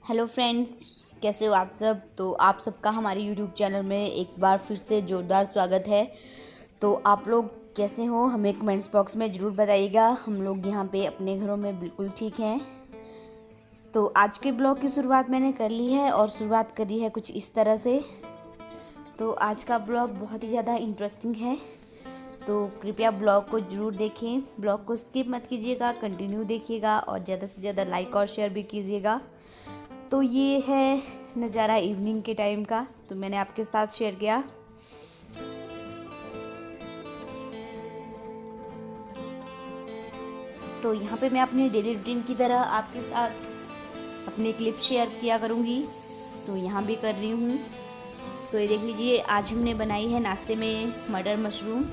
Hello friends, कैसे हो आप सब। तो आप सबका हमारे यूट्यूब चैनल में एक बार फिर से ज़ोरदार स्वागत है। तो आप लोग कैसे हो हमें कमेंट्स बॉक्स में ज़रूर बताइएगा। हम लोग यहाँ पे अपने घरों में बिल्कुल ठीक हैं। तो आज के ब्लॉग की शुरुआत मैंने कर ली है और शुरुआत करी है कुछ इस तरह से। तो आज का ब्लॉग बहुत ही ज़्यादा इंटरेस्टिंग है, तो कृपया ब्लॉग को ज़रूर देखें। ब्लॉग को स्किप मत कीजिएगा, कंटिन्यू देखिएगा और ज़्यादा से ज़्यादा लाइक और शेयर भी कीजिएगा। तो ये है नज़ारा इवनिंग के टाइम का, तो मैंने आपके साथ शेयर किया। तो यहाँ पे मैं अपनी डेली रूटीन की तरह आपके साथ अपने क्लिप शेयर किया करूँगी, तो यहाँ भी कर रही हूँ। तो ये देख लीजिए, आज हमने बनाई है नाश्ते में मटर मशरूम।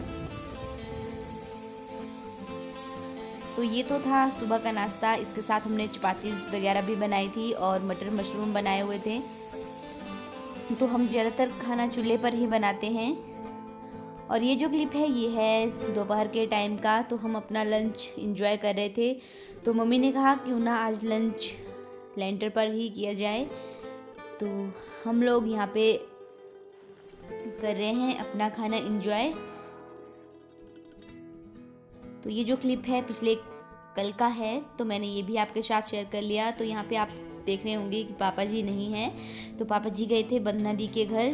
तो ये तो था सुबह का नाश्ता। इसके साथ हमने चपाती वगैरह भी बनाई थी और मटर मशरूम बनाए हुए थे। तो हम ज़्यादातर खाना चूल्हे पर ही बनाते हैं। और ये जो क्लिप है ये है दोपहर के टाइम का। तो हम अपना लंच एंजॉय कर रहे थे। तो मम्मी ने कहा क्यों ना आज लंच लेंटर पर ही किया जाए। तो हम लोग यहाँ पे कर रहे हैं अपना खाना एंजॉय। तो ये जो क्लिप है पिछले कल का है, तो मैंने ये भी आपके साथ शेयर कर लिया। तो यहाँ पे आप देख रहे होंगे कि पापा जी नहीं हैं। तो पापा जी गए थे बंदना दी के घर,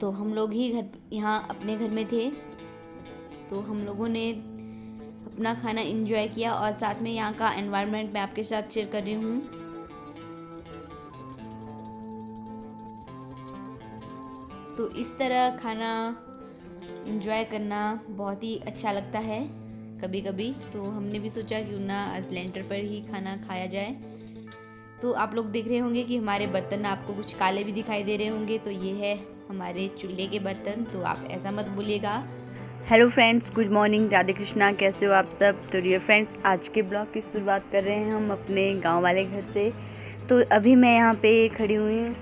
तो हम लोग ही घर यहाँ अपने घर में थे। तो हम लोगों ने अपना खाना एंजॉय किया और साथ में यहाँ का एनवायरनमेंट मैं आपके साथ शेयर कर रही हूँ। तो इस तरह खाना एंजॉय करना बहुत ही अच्छा लगता है कभी कभी। तो हमने भी सोचा क्यों ना आज लेंटर पर ही खाना खाया जाए। तो आप लोग देख रहे होंगे कि हमारे बर्तन आपको कुछ काले भी दिखाई दे रहे होंगे। तो ये है हमारे चूल्हे के बर्तन, तो आप ऐसा मत बोलिएगा। Hello friends, good morning, Radhe Krishna, कैसे हो आप सब। तो डियर फ्रेंड्स, आज के ब्लॉग की शुरुआत कर रहे हैं हम अपने गांव वाले घर से। तो अभी मैं यहाँ पे खड़ी हुई हूँ।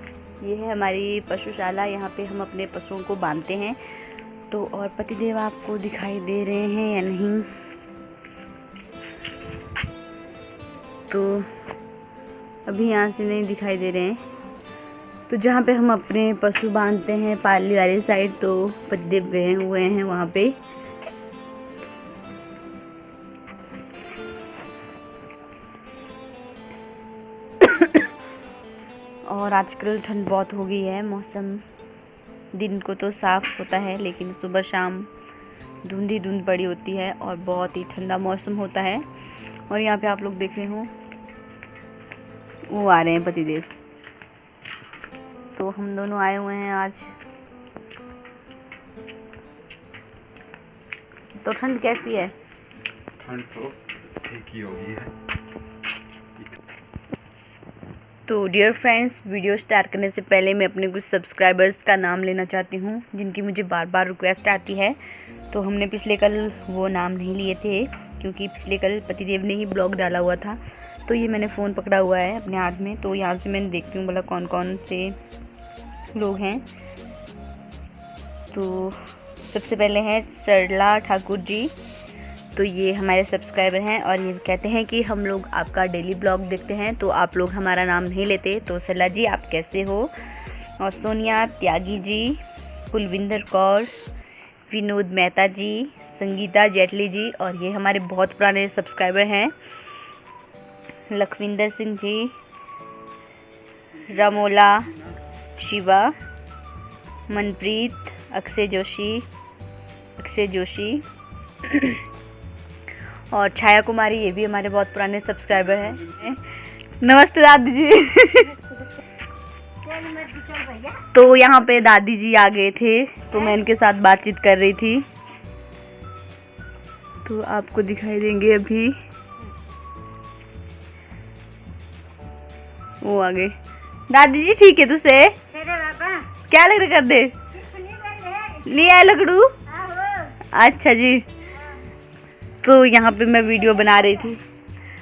ये है हमारी पशुशाला, यहाँ पे हम अपने पशुओं को बांधते हैं। तो और पतिदेव आपको दिखाई दे रहे हैं या नहीं, तो अभी यहाँ से नहीं दिखाई दे रहे हैं। तो जहाँ पे हम अपने पशु बांधते हैं पाली वाली साइड, तो पतिदेव गए हुए हैं वहाँ पे। और आजकल ठंड बहुत हो गई है। मौसम दिन को तो साफ़ होता है, लेकिन सुबह शाम धुंधी धुंध पड़ी होती है और बहुत ही ठंडा मौसम होता है। और यहाँ पे आप लोग देख रहे हो वो आ रहे हैं पतिदेव। तो हम दोनों आए हुए हैं आज। तो ठंड कैसी है? ठंड तो ठीक ही होगी है। तो डियर फ्रेंड्स, वीडियो स्टार्ट करने से पहले मैं अपने कुछ सब्सक्राइबर्स का नाम लेना चाहती हूँ, जिनकी मुझे बार बार रिक्वेस्ट आती है। तो हमने पिछले कल वो नाम नहीं लिए थे, क्योंकि पिछले कल पतिदेव ने ही ब्लॉग डाला हुआ था। तो ये मैंने फ़ोन पकड़ा हुआ है अपने हाथ में, तो यहाँ से मैंने देखती हूँ बोला कौन कौन से लोग हैं। तो सबसे पहले हैं सरला ठाकुर जी। तो ये हमारे सब्सक्राइबर हैं और ये कहते हैं कि हम लोग आपका डेली ब्लॉग देखते हैं, तो आप लोग हमारा नाम नहीं लेते। तो सरला जी, आप कैसे हो। और सोनिया त्यागी जी, कुलविंदर कौर, विनोद मेहता जी, संगीता जेटली जी, और ये हमारे बहुत पुराने सब्सक्राइबर हैं लखविंदर सिंह जी, रामोला शिवा, मनप्रीत, अक्षय जोशी और छाया कुमारी, ये भी हमारे बहुत पुराने सब्सक्राइबर हैं। नमस्ते दादी जी। तो यहाँ पे दादी जी आ गए थे, तो मैं इनके साथ बातचीत कर रही थी। तो आपको दिखाई देंगे अभी, वो आ गए। दादी जी ठीक है तुसे क्या लग रहा कर दे ले आए लकड़ू। अच्छा जी। तो यहाँ पे मैं वीडियो बना रही थी,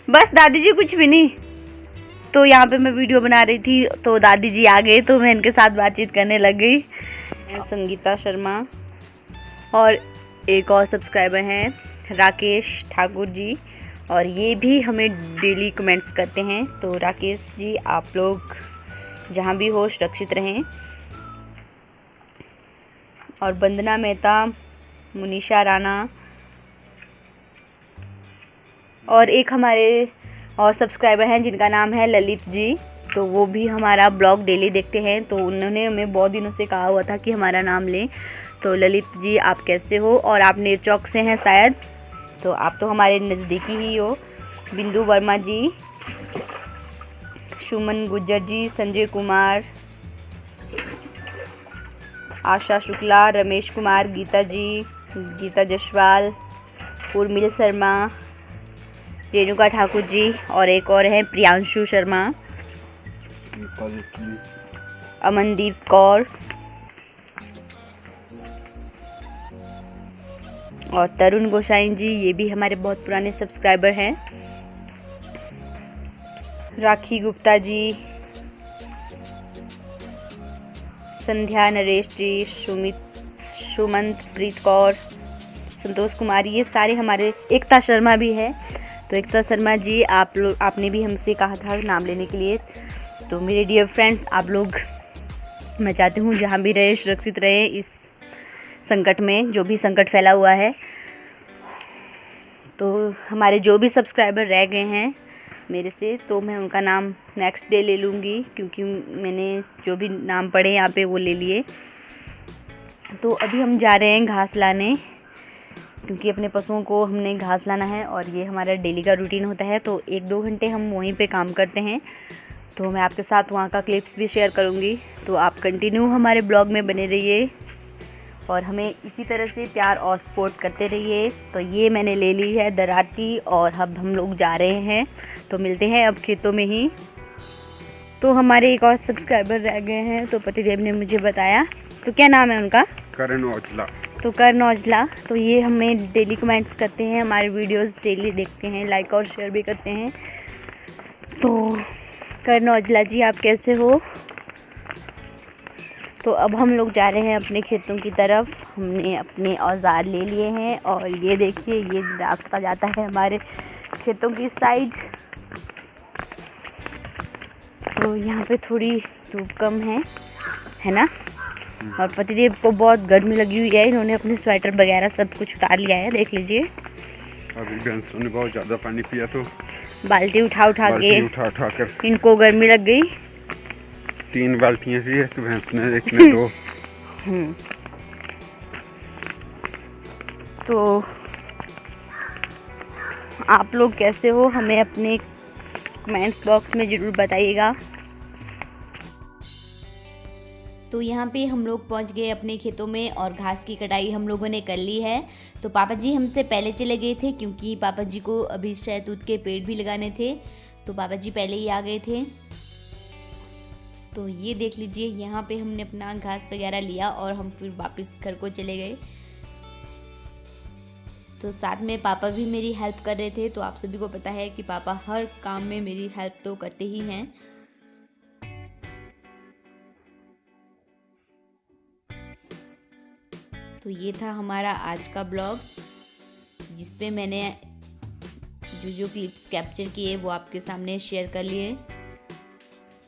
बस दादी जी कुछ भी नहीं। तो यहाँ पे मैं वीडियो बना रही थी, तो दादी जी आ गए, तो मैं इनके साथ बातचीत करने लग गई। संगीता शर्मा और एक और सब्सक्राइबर हैं राकेश ठाकुर जी, और ये भी हमें डेली कमेंट्स करते हैं। तो राकेश जी, आप लोग जहाँ भी हो सुरक्षित रहें। और वंदना मेहता, मुनीषा राणा और एक हमारे और सब्सक्राइबर हैं जिनका नाम है ललित जी, तो वो भी हमारा ब्लॉग डेली देखते हैं। तो उन्होंने हमें बहुत दिनों से कहा हुआ था कि हमारा नाम लें। तो ललित जी, आप कैसे हो? और आप नेरचौक से हैं शायद, तो आप तो हमारे नज़दीकी ही हो। बिंदु वर्मा जी, सुमन गुज्जर जी, संजय कुमार, आशा शुक्ला, रमेश कुमार, गीता जी, गीता जसवाल, उर्मिल शर्मा, रेणुका ठाकुर जी और एक और हैं प्रियांशु शर्मा, अमनदीप कौर और तरुण गोसाई जी, ये भी हमारे बहुत पुराने सब्सक्राइबर हैं। राखी गुप्ता जी, संध्या नरेश जी, सुमंत प्रीत कौर, संतोष कुमार, ये सारे हमारे। एकता शर्मा भी है, तो एकता शर्मा जी, आपने भी हमसे कहा था नाम लेने के लिए। तो मेरे डियर फ्रेंड्स, आप लोग, मैं चाहती हूँ जहाँ भी रहे सुरक्षित रहे इस संकट में, जो भी संकट फैला हुआ है। तो हमारे जो भी सब्सक्राइबर रह गए हैं मेरे से, तो मैं उनका नाम नेक्स्ट डे ले लूँगी, क्योंकि मैंने जो भी नाम पढ़े यहाँ पे वो ले लिए। तो अभी हम जा रहे हैं घास लाने, क्योंकि अपने पशुओं को हमने घास लाना है और ये हमारा डेली का रूटीन होता है। तो 1-2 घंटे हम वहीं पे काम करते हैं, तो मैं आपके साथ वहाँ का क्लिप्स भी शेयर करूँगी। तो आप कंटिन्यू हमारे ब्लॉग में बने रहिए और हमें इसी तरह से प्यार और सपोर्ट करते रहिए। तो ये मैंने ले ली है दराती और अब हम लोग जा रहे हैं, तो मिलते हैं अब खेतों में ही। तो हमारे एक और सब्सक्राइबर रह गए हैं, तो पतिदेव ने मुझे बताया, तो क्या नाम है उनका? करण औजला। तो करण औजला, तो ये हमें डेली कमेंट्स करते हैं, हमारे वीडियोस डेली देखते हैं, लाइक और शेयर भी करते हैं। तो करण औजला जी, आप कैसे हो? तो अब हम लोग जा रहे हैं अपने खेतों की तरफ। हमने अपने औजार ले लिए हैं और ये देखिए, ये रास्ता जाता है हमारे खेतों की साइड। तो यहाँ पे थोड़ी धूप कम है ना? और पतिदेव को बहुत गर्मी लगी हुई है, इन्होंने अपने स्वेटर वगैरह सब कुछ उतार लिया है, देख लीजिए। अभी भैंसों ने बहुत ज़्यादा पानी पिया, तो बाल्टी उठा के उठा कर इनको गर्मी लग गई। 3 बाल्टियाँ थी, एक भैंस ने, एक ने 2। तो आप लोग कैसे हो, हमें अपने कमेंट्स बॉक्स में ज़रूर बताइएगा। तो यहाँ पे हम लोग पहुँच गए अपने खेतों में और घास की कटाई हम लोगों ने कर ली है। तो पापा जी हमसे पहले चले गए थे, क्योंकि पापा जी को अभी शहतूत के पेड़ भी लगाने थे, तो पापा जी पहले ही आ गए थे। तो ये देख लीजिए, यहाँ पे हमने अपना घास वगैरह लिया और हम फिर वापस घर को चले गए। तो साथ में पापा भी मेरी हेल्प कर रहे थे। तो आप सभी को पता है कि पापा हर काम में मेरी हेल्प तो करते ही हैं। तो ये था हमारा आज का ब्लॉग, जिसपे मैंने जो क्लिप्स कैप्चर किए वो आपके सामने शेयर कर लिए।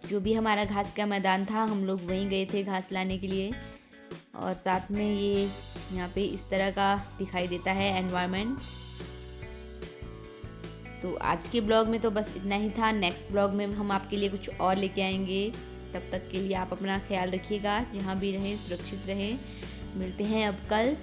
जो भी हमारा घास का मैदान था, हम लोग वहीं गए थे घास लाने के लिए। और साथ में ये यहाँ पे इस तरह का दिखाई देता है एनवायरनमेंट। तो आज के ब्लॉग में तो बस इतना ही था। नेक्स्ट ब्लॉग में हम आपके लिए कुछ और लेके आएंगे। तब तक के लिए आप अपना ख्याल रखिएगा, जहाँ भी रहें सुरक्षित रहें। मिलते हैं अब कल।